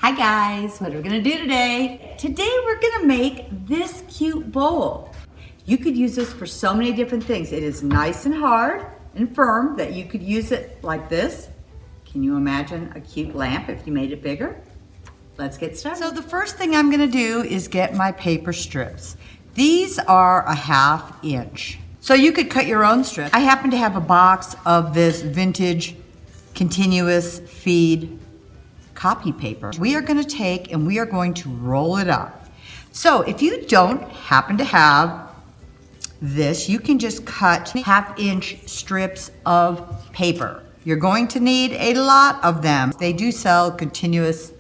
Hi guys, what are we gonna do today? Today we're gonna make this cute bowl. You could use this for so many different things. It is nice and hard and firm that you could use it like this. Can you imagine a cute lamp if you made it bigger? Let's get started. So the first thing I'm gonna do is get my paper strips. These are a 1/2 inch. So you could cut your own strips. I happen to have a box of this vintage continuous feed copy paper. We are going to take and we are going to roll it up. So if you don't happen to have this, you can just cut 1/2 inch strips of paper. You're going to need a lot of them. They do sell continuous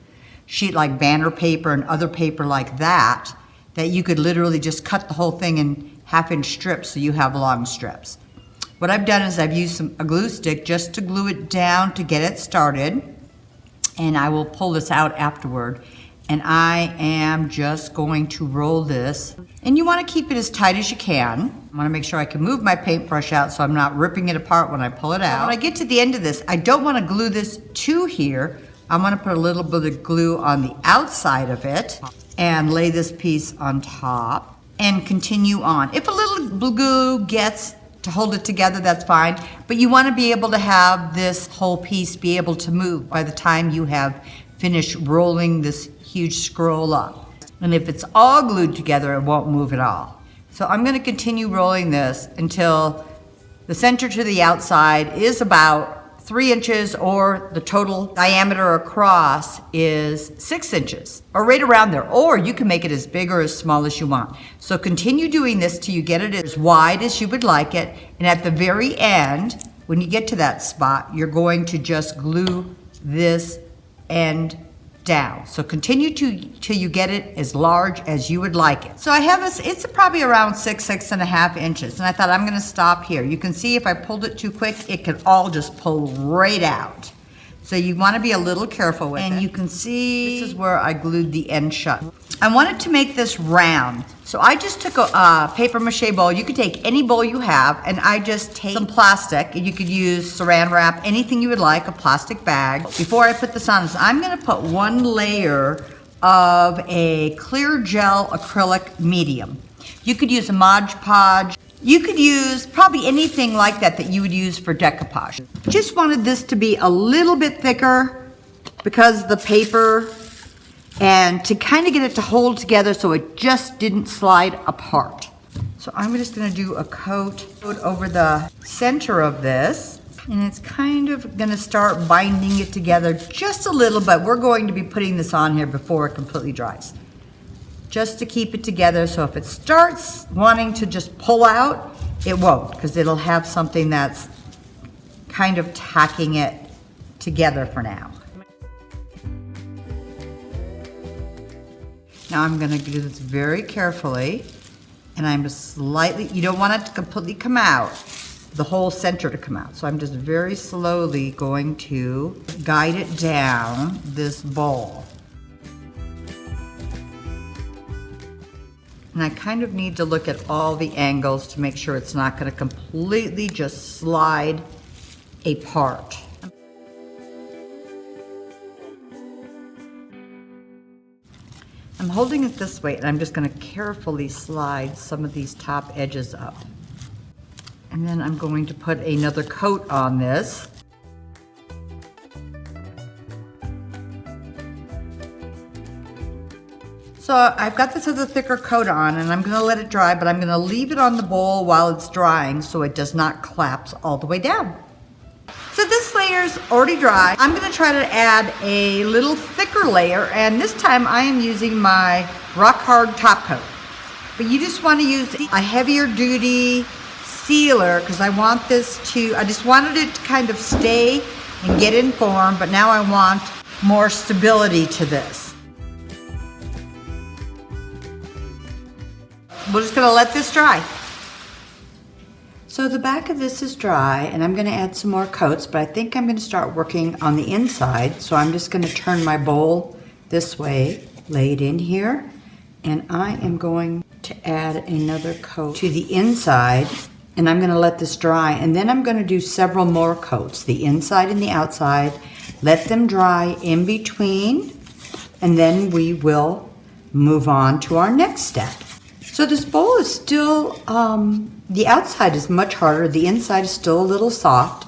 sheet like banner paper and other paper like that you could literally just cut the whole thing in 1/2 inch strips so you have long strips. What I've done is I've used a glue stick just to glue it down to get it started. And I will pull this out afterward. And I am just going to roll this. And you want to keep it as tight as you can. I want to make sure I can move my paintbrush out so I'm not ripping it apart when I pull it out. When I get to the end of this, I don't want to glue this to here. I want to put a little bit of glue on the outside of it and lay this piece on top and continue on. If a little glue gets to hold it together, that's fine. But you want to be able to have this whole piece be able to move by the time you have finished rolling this huge scroll up. And if it's all glued together, it won't move at all. So I'm going to continue rolling this until the center to the outside is about 3 inches, or the total diameter across is 6 inches, or right around there. Or you can make it as big or as small as you want. So continue doing this till you get it as wide as you would like it. And at the very end, when you get to that spot, you're going to just glue this end down. So continue till you get it as large as you would like it. So I have this, it's probably around 6.5 inches. And I thought I'm gonna stop here. You can see if I pulled it too quick, it could all just pull right out. So you wanna be a little careful with it. And you can see, this is where I glued the end shut. I wanted to make this round. So I just took a paper mache bowl. You could take any bowl you have, and I just take some plastic. You could use saran wrap, anything you would like, a plastic bag. Before I put this on, I'm gonna put 1 layer of a clear gel acrylic medium. You could use a Mod Podge. You could use probably anything like that you would use for decoupage. Just wanted this to be a little bit thicker because the paper, and to kind of get it to hold together so it just didn't slide apart. So I'm just gonna do a coat over the center of this, and it's kind of gonna start binding it together just a little, but we're going to be putting this on here before it completely dries. Just to keep it together, so if it starts wanting to just pull out, it won't, because it'll have something that's kind of tacking it together for now. Now I'm gonna do this very carefully, and I'm just slightly, you don't want it to completely come out, the whole center to come out. So I'm just very slowly going to guide it down this bowl. And I kind of need to look at all the angles to make sure it's not gonna completely just slide apart. I'm holding it this way, and I'm just going to carefully slide some of these top edges up. And then I'm going to put another coat on this. So I've got this other thicker coat on, and I'm going to let it dry, but I'm going to leave it on the bowl while it's drying so it does not collapse all the way down. So this layer's already dry. I'm gonna try to add a little thicker layer, and this time I am using my rock hard top coat. But you just wanna use a heavier duty sealer, because I just wanted it to kind of stay and get in form, but now I want more stability to this. We're just gonna let this dry. So the back of this is dry, and I'm gonna add some more coats, but I think I'm gonna start working on the inside. So I'm just gonna turn my bowl this way, lay it in here, and I am going to add another coat to the inside, and I'm gonna let this dry, and then I'm gonna do several more coats, the inside and the outside, let them dry in between, and then we will move on to our next step. So this bowl is still, the outside is much harder, the inside is still a little soft.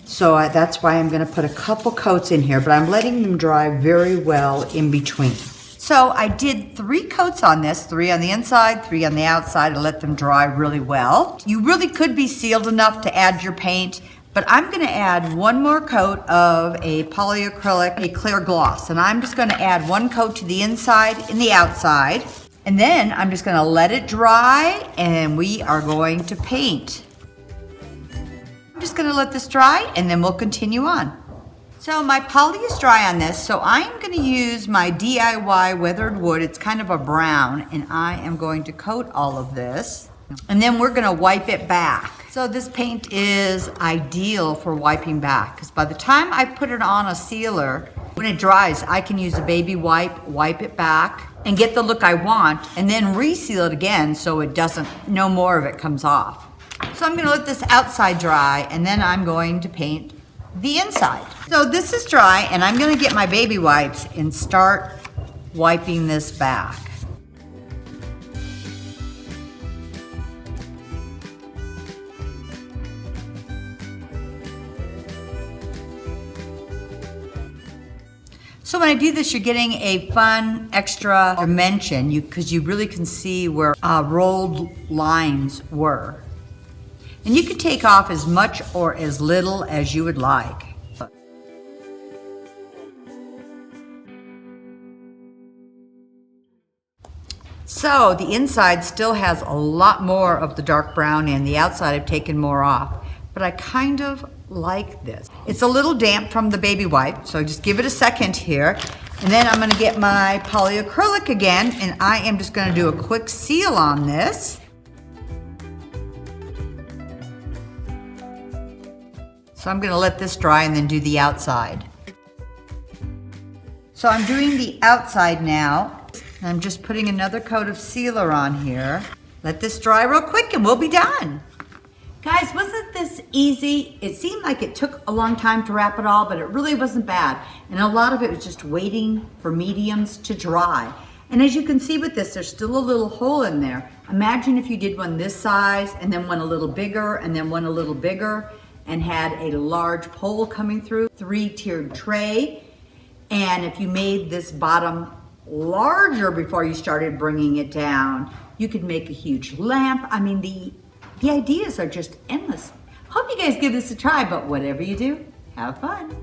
So that's why I'm gonna put a couple coats in here, but I'm letting them dry very well in between. So I did 3 coats on this, 3 on the inside, 3 on the outside, to let them dry really well. You really could be sealed enough to add your paint, but I'm gonna add 1 more coat of a polyacrylic, a clear gloss, and I'm just gonna add 1 coat to the inside and the outside, and then I'm just gonna let it dry, and we are going to paint. I'm just gonna let this dry, and then we'll continue on. So my poly is dry on this, so I'm gonna use my DIY weathered wood. It's kind of a brown, and I am going to coat all of this, and then we're gonna wipe it back. So this paint is ideal for wiping back, because by the time I put it on a sealer, when it dries, I can use a baby wipe it back, and get the look I want, and then reseal it again so it doesn't, no more of it comes off. So I'm gonna let this outside dry, and then I'm going to paint the inside. So this is dry, and I'm gonna get my baby wipes and start wiping this back. So when I do this, you're getting a fun extra dimension because you really can see where rolled lines were. And you can take off as much or as little as you would like. So the inside still has a lot more of the dark brown in. The outside I've taken more off, but I kind of like this. It's a little damp from the baby wipe, so just give it a second here. And then I'm gonna get my polyacrylic again, and I am just gonna do a quick seal on this. So I'm gonna let this dry and then do the outside. So I'm doing the outside now. I'm just putting another coat of sealer on here. Let this dry real quick and we'll be done. Guys, wasn't this easy? It seemed like it took a long time to wrap it all, but it really wasn't bad. And a lot of it was just waiting for mediums to dry. And as you can see with this, there's still a little hole in there. Imagine if you did one this size and then one a little bigger and then one a little bigger, and had a large pole coming through, 3-tiered tray. And if you made this bottom larger before you started bringing it down, you could make a huge lamp. I mean, the ideas are just endless. Hope you guys give this a try, but whatever you do, have fun.